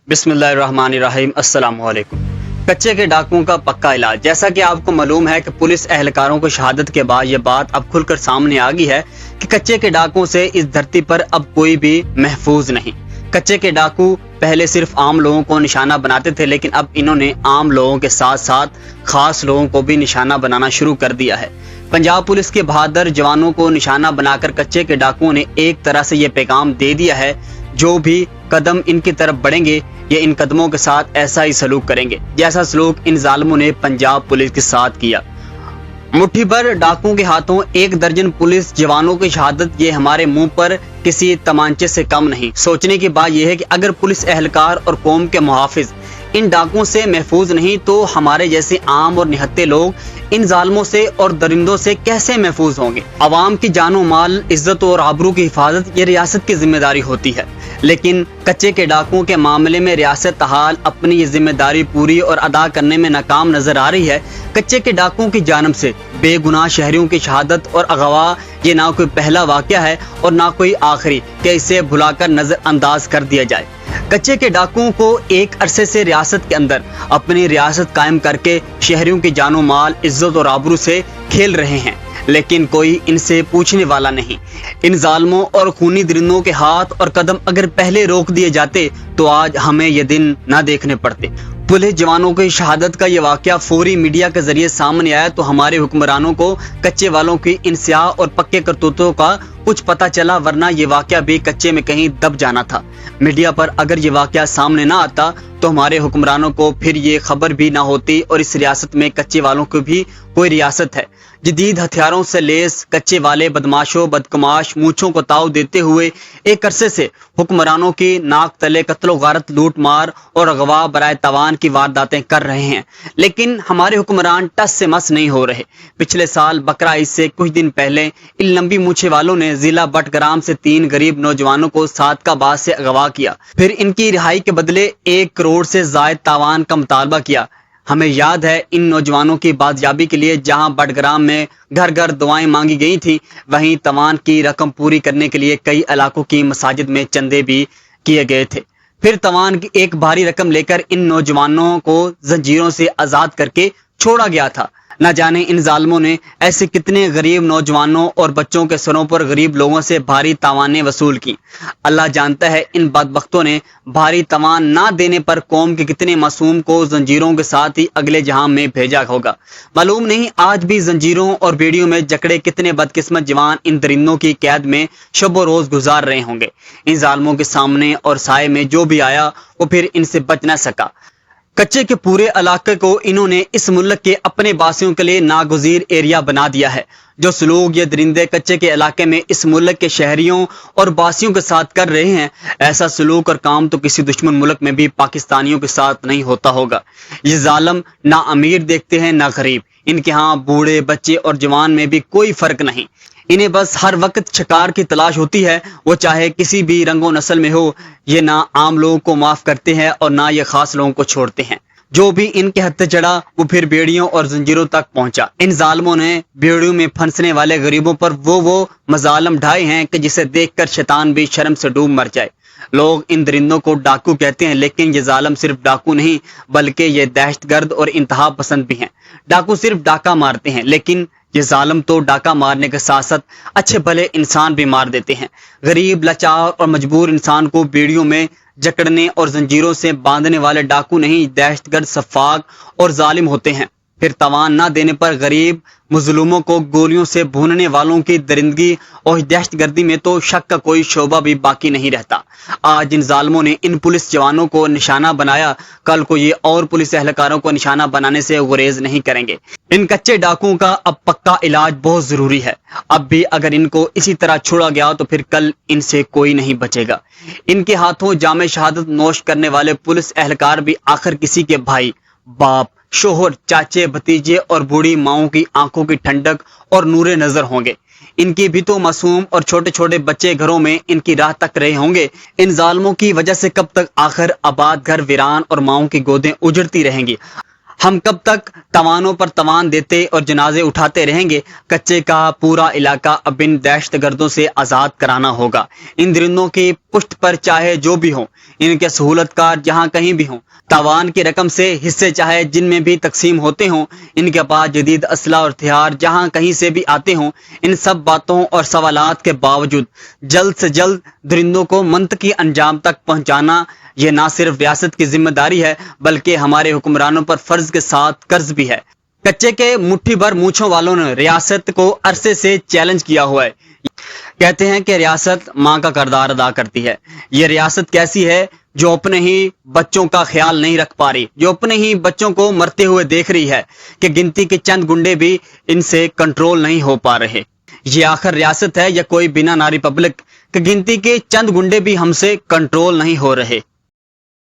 बिस्मिल्लाहिर्रहमानिर्रहीम। अस्सलाम वालेकुम। कच्चे के डाकुओं का पक्का इलाज। जैसा कि आपको मालूम है कि पुलिस एहलकारों को शहादत के बाद ये बात अब खुलकर सामने आ गई है कि कच्चे के डाकुओं से इस धरती पर अब कोई भी महफूज नहीं। कच्चे के डाकू पहले सिर्फ आम लोगों को निशाना बनाते थे, लेकिन अब इन्होंने आम लोगों के साथ साथ खास लोगों को भी निशाना बनाना शुरू कर दिया है। पंजाब पुलिस के बहादुर जवानों को निशाना बनाकर कच्चे के डाकुओं ने एक तरह से ये पैगाम दे दिया है, जो भी कदम इनकी तरफ बढ़ेंगे ये इन कदमों के साथ ऐसा ही सलूक करेंगे जैसा सलूक इन जालिमों ने पंजाब पुलिस के साथ किया। मुट्ठी भर डाकुओं के हाथों 1 दर्जन पुलिस जवानों की शहादत, ये हमारे मुंह पर किसी तमांचे से कम नहीं। सोचने की बात यह है कि अगर पुलिस एहलकार और कौम के मुहाफिज इन डाकुओं से महफूज नहीं तो हमारे जैसे आम और निहत्ते लोग इन जालिमों से और दरिंदों से कैसे महफूज होंगे। अवाम की जानो माल, इज्जत और आबरू की हिफाजत ये रियासत की जिम्मेदारी होती है, लेकिन कच्चे के डाकुओं के मामले में रियासत हाल अपनी ये जिम्मेदारी पूरी और अदा करने में नाकाम नजर आ रही है। कच्चे के डाकुओं की जानब से बेगुनाह शहरियों की शहादत और अगवा ये ना कोई पहला वाक़या है और ना कोई आखिरी कि इसे भुलाकर नजरअंदाज कर दिया जाए। कच्चे के डाकुओं को एक अरसे से रियासत के अंदर अपनी रियासत कायम करके शहरियों की जानो माल, इज्जत और आबरू से खेल रहे हैं, लेकिन कोई इनसे पूछने वाला नहीं। इन जालिमों और खूनी दरिंदों के हाथ और कदम अगर पहले रोक दिए जाते तो आज हमें ये दिन ना देखने पड़ते। पुलिस जवानों की शहादत का ये वाकया फौरी मीडिया के जरिए सामने आया तो हमारे हुक्मरानों को कच्चे वालों की इन स्याह और पक्के करतूतों का कुछ पता चला, वरना ये वाकया भी कच्चे में कहीं दब जाना था। मीडिया पर अगर ये वाकया सामने ना आता तो हमारे हुक्मरानों को फिर ये खबर भी ना होती और इस रियासत में कच्चे वालों की भी कोई रियासत है। जदीद हथियारों से लेस कच्चे वाले बदमाशों बदकमाश मूंछों को ताव देते हुए एक अरसे से हुक्मरानों की नाक तले कत्लो गारत, लूट मार और अगवा बराए तवान की वारदातें कर रहे हैं, लेकिन हमारे हुक्मरान टस से मस नहीं हो रहे। पिछले साल बकरा ईद से कुछ दिन पहले इन लंबी मूछे वालों ने जिला बटग्राम से 3 गरीब नौजवानों को सादकाबाद से अगवा किया, फिर इनकी रिहाई के बदले 1 करोड़ से जायद तावान का मुतालबा किया। हमें याद है इन नौजवानों की बाजियाबी के लिए जहां बटग्राम में घर घर दुआएं मांगी गई थी, वहीं तवान की रकम पूरी करने के लिए कई इलाकों की मसाजिद में चंदे भी किए गए थे। फिर तवान की एक भारी रकम लेकर इन नौजवानों को जंजीरों से आजाद करके छोड़ा गया था। न जाने इन जालिमों ने ऐसे कितने गरीब नौजवानों और बच्चों के सरों पर गरीब लोगों से भारी तवानें वसूल की। अल्लाह जानता है इन बदबख्तों ने भारी तवान ना देने पर कौम के कितने मासूम को जंजीरों के साथ ही अगले जहां में भेजा होगा। मालूम नहीं आज भी जंजीरों और बेड़ियों में जकड़े कितने बदकिस्मत जवान इन दरिंदों की कैद में शब रोज गुजार रहे होंगे। इन जालिमों के सामने और साए में जो भी आया वो फिर इनसे बच न सका। कच्चे के पूरे इलाके को इन्होंने इस मुल्क के अपने बासियों के लिए नागुज़ीर एरिया बना दिया है। जो सलूक ये दरिंदे कच्चे के इलाके में इस मुल्क के शहरियों और बासियों के साथ कर रहे हैं, ऐसा सलूक और काम तो किसी दुश्मन मुल्क में भी पाकिस्तानियों के साथ नहीं होता होगा। ये जालिम ना अमीर देखते हैं ना गरीब, इनके यहाँ बूढ़े बच्चे और जवान में भी कोई फर्क नहीं। इन्हें बस हर वक्त शिकार की तलाश होती है, वो चाहे किसी भी रंगो नस्ल में हो। ये ना आम लोगों को माफ करते हैं और ना ये खास लोगों को छोड़ते हैं। जो भी इनके हत्थे चढ़ा वो फिर बेड़ियों और जंजीरों तक पहुंचा। इन जालिमों ने बेड़ियों में फंसने वाले गरीबों पर वो मजालम ढाए हैं कि जिसे देखकर शैतान भी शर्म से डूब मर जाए। लोग इन दरिंदों को डाकू कहते हैं, लेकिन ये जालिम सिर्फ डाकू नहीं बल्कि ये दहशतगर्द और इंतहा पसंद भी हैं। डाकू सिर्फ डाका मारते हैं, लेकिन ये जालिम तो डाका मारने के साथ साथ अच्छे भले इंसान भी मार देते हैं। गरीब, लाचार और मजबूर इंसान को बेड़ियों में जकड़ने और जंजीरों से बांधने वाले डाकू नहीं, दहशतगर्द, सफाक और जालिम होते हैं। फिर तवान ना देने पर गरीब मुजलूमों को गोलियों से भूनने वालों की दरिंदगी और दहशतगर्दी में तो शक का कोई शोबा भी बाकी नहीं रहता। आज इन जालिमों ने इन पुलिस जवानों को निशाना बनाया, कल को ये और पुलिस एहलकारों को निशाना बनाने से गुरेज नहीं करेंगे। इन कच्चे डाकुओं का अब पक्का इलाज बहुत जरूरी है। अब भी अगर इनको इसी तरह छोड़ा गया तो फिर कल इनसे कोई नहीं बचेगा। इनके हाथों जामे शहादत नोश करने वाले पुलिस एहलकार भी आखिर किसी के भाई, बाप, शोहर, चाचे, भतीजे और बूढ़ी माओं की आंखों की ठंडक और नूरे नजर होंगे। इनके भी तो मासूम और छोटे छोटे बच्चे घरों में इनकी राह तक रहे होंगे। इन जालिमों की वजह से कब तक आखिर आबाद घर वीरान और माओं की गोदें उजड़ती रहेंगी। ہم کب تک توانوں پر توان دیتے اور جنازے اٹھاتے رہیں گے؟ کچے کا پورا علاقہ اب ان دہشت گردوں سے آزاد کرانا ہوگا۔ ان درندوں کی پشت پر چاہے جو بھی ہوں، ان کے سہولت کار جہاں کہیں بھی ہوں، تاوان کی رقم سے حصے چاہے جن میں بھی تقسیم ہوتے ہوں، ان کے پاس جدید اسلحہ اور ہتھیار جہاں کہیں سے بھی آتے ہوں، ان سب باتوں اور سوالات کے باوجود جلد سے جلد درندوں کو منطقی انجام تک پہنچانا یہ نہ صرف ریاست کی ذمہ داری ہے بلکہ ہمارے حکمرانوں پر فرض کے ساتھ قرض بھی ہے۔ کچے کے مٹھی بھر مونچھوں والوں نے ریاست کو عرصے سے چیلنج کیا ہوا ہے۔ کہتے ہیں کہ ریاست ماں کا کردار ادا کرتی ہے۔ یہ ریاست کیسی ہے جو اپنے ہی بچوں کا خیال نہیں رکھ پا رہی، جو اپنے ہی بچوں کو مرتے ہوئے دیکھ رہی ہے کہ گنتی کے چند گنڈے بھی ان سے کنٹرول نہیں ہو پا رہے۔ یہ آخر ریاست ہے یا کوئی بنا ناری پبلک کہ گنتی کے چند گنڈے بھی ہم سے کنٹرول نہیں ہو رہے۔